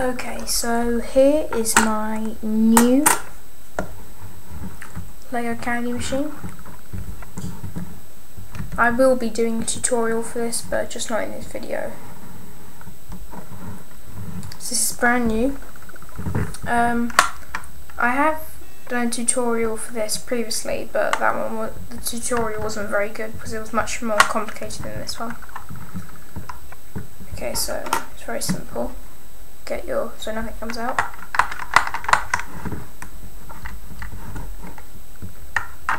Okay, so here is my new Lego candy machine. I will be doing a tutorial for this, but just not in this video. So this is brand new. I have done a tutorial for this previously, but the tutorial wasn't very good because it was much more complicated than this one. Okay, so it's very simple. So nothing comes out.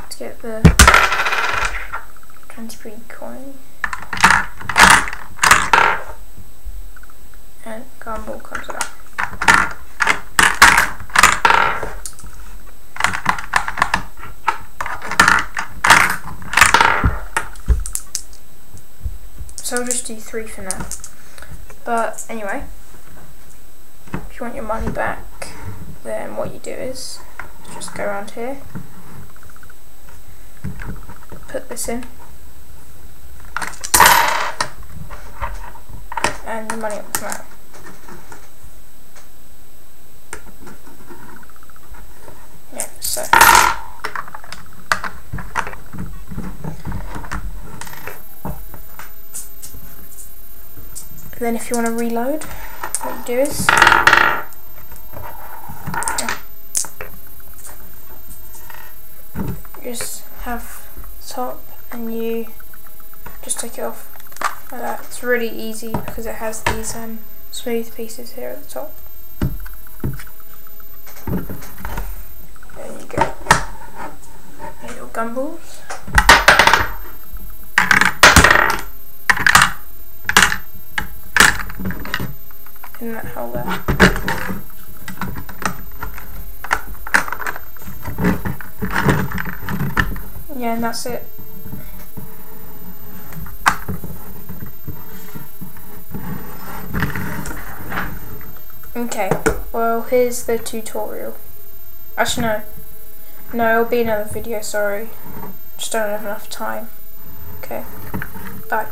To get the 20p coin, and gumball comes out. So I'll just do 3 for now. But anyway, if you want your money back, then what you do is just go around here, put this in, and the money will come out. Yeah, so. Then if you want to reload, what you do is you just have top and you just take it off like that. It's really easy because it has these smooth pieces here at the top. There you go. Here are your gumballs. In that hole there. Yeah, and that's it. Okay, well here's the tutorial. Actually no, it'll be another video, sorry. Just don't have enough time. Okay, bye.